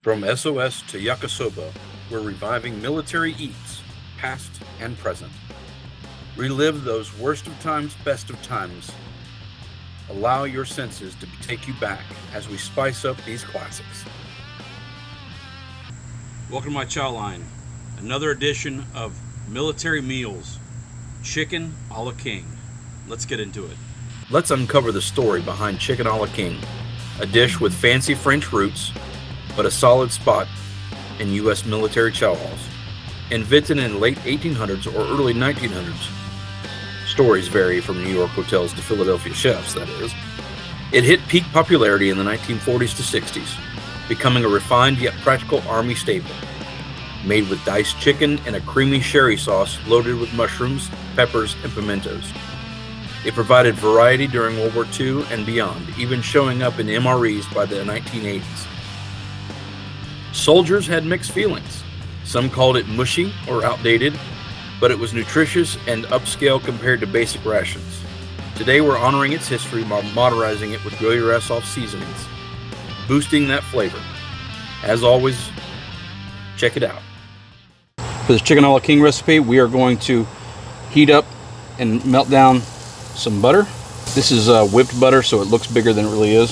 From SOS to yakisoba, we're reviving military eats, past and present. Relive those worst of times, best of times. Allow your senses to take you back as we spice up these classics. Welcome to my Chow Line, another edition of Military Meals, Chicken a la King. Let's get into it. Let's uncover the story behind Chicken a la King, a dish with fancy French roots, but a solid spot in U.S. military chow halls. Invented in the late 1800s or early 1900s. Stories vary from New York hotels to Philadelphia chefs, that is. It hit peak popularity in the 1940s to 60s, becoming a refined yet practical army staple. Made with diced chicken and a creamy sherry sauce loaded with mushrooms, peppers, and pimentos. It provided variety during World War II and beyond, even showing up in MREs by the 1980s. Soldiers had mixed feelings. Some called it mushy or outdated, but it was nutritious and upscale compared to basic rations. Today we're honoring its history while modernizing it with grill your ass off seasonings, boosting that flavor. As always, check it out. For this Chicken a la King recipe, we are going to heat up and melt down some butter. This is whipped butter, so it looks bigger than it really is.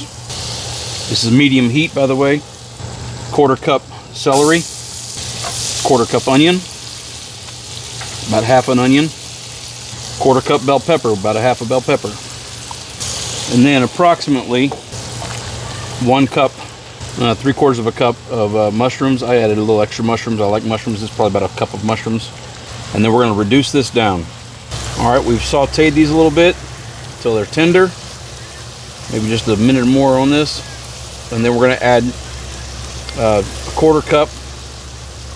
This is medium heat, by the way. Quarter cup celery, quarter cup onion, about half an onion, quarter cup bell pepper, about a half a bell pepper, and then approximately 1 cup, 3/4 of a cup of mushrooms. I added a little extra mushrooms. I like mushrooms. This is probably about a cup of mushrooms. And then we're going to reduce this down. All right, we've sauteed these a little bit until they're tender. Maybe just a minute more on this. And then we're going to add a quarter cup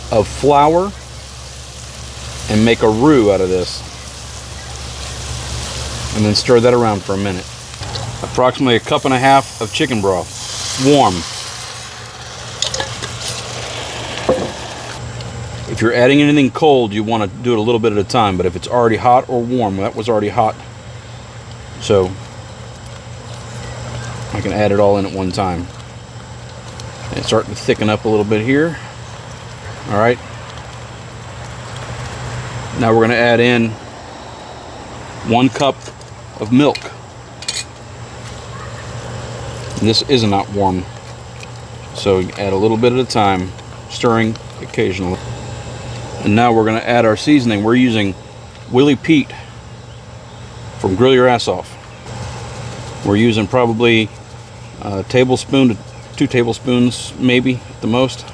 of flour and make a roux out of this. And then stir that around for a minute. Approximately 1.5 cups of chicken broth, warm. If you're adding anything cold, you want to do it a little bit at a time, but if it's already hot or warm, that was already hot, so I can add it all in at one time. And it's starting to thicken up a little bit here. All right. Now we're going to add in 1 cup of milk. And this is not warm, so you add a little bit at a time, stirring occasionally. And now we're going to add our seasoning. We're using Willie Pete from Grill Your Ass Off. We're using probably a tablespoon to 2 tablespoons, maybe at the most.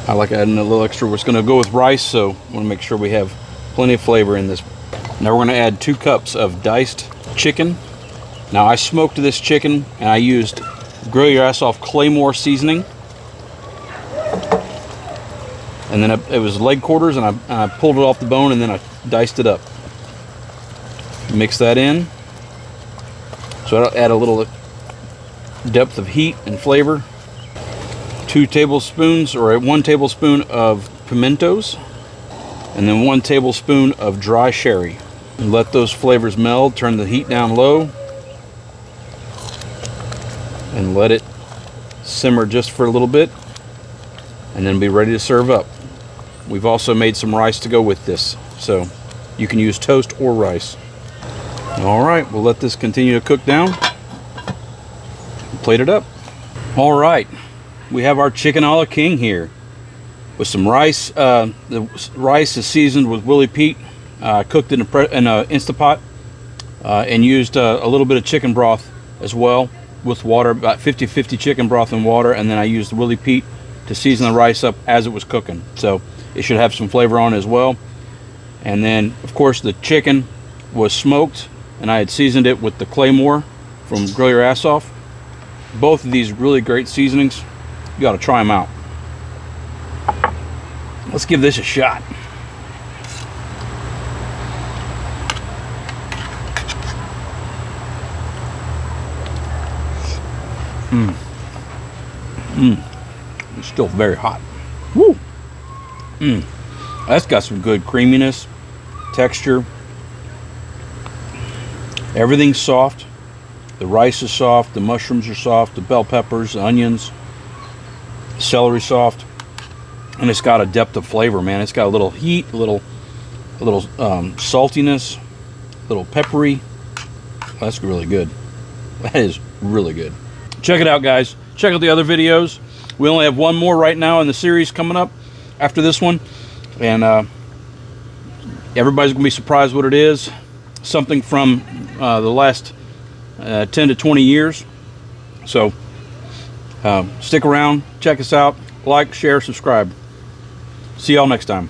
I like adding a little extra. We're just going to go with rice, so I want to make sure we have plenty of flavor in this. Now we're going to add 2 cups of diced chicken. Now I smoked this chicken and I used Grill Your Ass Off Claymore seasoning. And then it was leg quarters, and I pulled it off the bone, and then I diced it up. Mix that in. So I'll add a little depth of heat and flavor. 2 tablespoons, or 1 tablespoon of pimentos, and then 1 tablespoon of dry sherry. And let those flavors meld. Turn the heat down low, and let it simmer just for a little bit, and then be ready to serve up. We've also made some rice to go with this, so you can use toast or rice. All right, we'll let this continue to cook down. Plate it up. All right, we have our Chicken a la King here with some rice. The rice is seasoned with Willie Pete, cooked in an Instapot, and used a little bit of chicken broth as well with water, about 50-50 chicken broth and water, and then I used Willie Pete to season the rice up as it was cooking. So it should have some flavor on it as well. And then, of course, the chicken was smoked, and I had seasoned it with the Claymore from Grill Your Ass Off. Both of these really great seasonings. You got to try them out. Let's give this a shot. It's still very hot. Woo! That's got some good creaminess, texture. Everything's soft. The rice is soft, the mushrooms are soft, the bell peppers, the onions. celery soft, and it's got a depth of flavor, man. It's got a little heat, a little saltiness, a little peppery. That's really good. That is really good. Check it out, guys. Check out the other videos. We only have one more right now in the series coming up after this one, and everybody's gonna be surprised what it is. Something from the last 10 to 20 years. So stick around, check us out, like, share, subscribe. See y'all next time.